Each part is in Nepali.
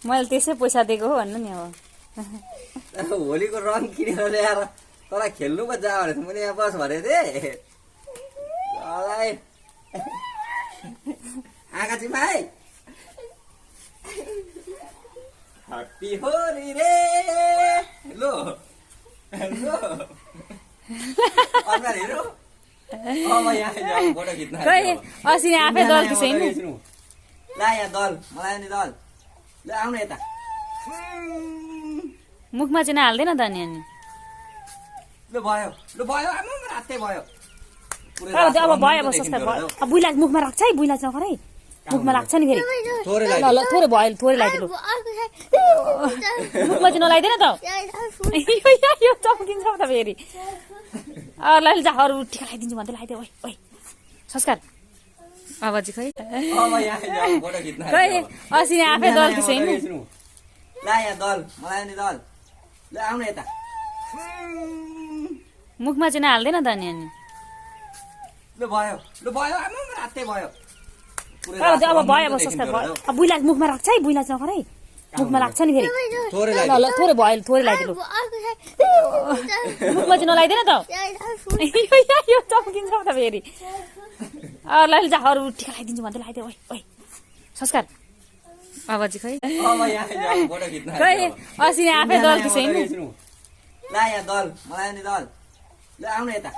मैले त्यसै पैसा दिएको हो भन्नु नि अब होलीको रङ किनेर ल्याएर तँलाई खेल्नु पो जा भने मैले यहाँ बस भने थिएँ आँखा चाहिँ भाइ ह्याप्पी होली रे लो लो अनुहार हेरौ अब यहाँ फोटो खिच्न अस्ति आफै दल कि छैन ला यहाँ दल मलाई नि दल ल आउनु यता मुखमा चाहिँ नहाल्दैन त नि अनि ल भयो आमा रातै भयो अब भयो अब सस्ता भयो अब बुइला मुखमा राख्छ है बुइला नगर है मुखमा लाग्छ नि फेरि ल ल थोरै भयो थोरै लगाइदिनु मुखमा चाहिँ नलाइदिएन त यो चम्किन्छ त फेरि ल जा अरू टिका लगाइदिन्छु भन्दै लगाइदियो ओइ संस्कार अब चाहिँ खै अस्ति आफै दल कि छैन ला यहाँ दल मलाई नि दल ल आउनु यता मुखमा चाहिँ नहाल्दैन त नि अनि ल भयो आमा रातै भयो अब भयो अब सस्ता भयो अब बुइला मुखमा राख्छ है बुइला नगर है मुखमा लाग्छ नि फेरि ल ल थोरै भयो थोरै लगाइदिनु मुखमा चाहिँ नलाइदिएन त यो चम्किन्छ त फेरि ल जा अरू टिका लगाइदिन्छु भन्दै लगाइदियो ओइ संस्कार अब चाहिँ खै अस्ति आफै दल कि छैन ला यहाँ दल मलाई नि दल ल आउनु यता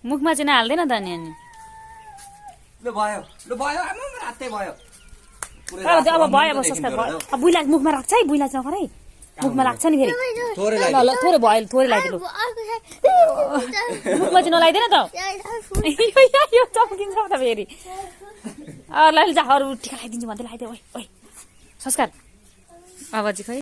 मुखमा चाहिँ नहाल्दैन त नि अनि ल भयो आमा रातै भयो अब भयो अब सस्ता भयो अब बुइला मुखमा राख्छ है बुइला नगर है मुखमा लाग्छ नि फेरि ल ल थोरै भयो थोरै लगाइदिनु मुखमा चाहिँ नलाइदिएन त यो चम्किन्छ त फेरि ल जा अरू टिका लगाइदिन्छु भन्दै लगाइदियो ओइ संस्कार अब चाहिँ खै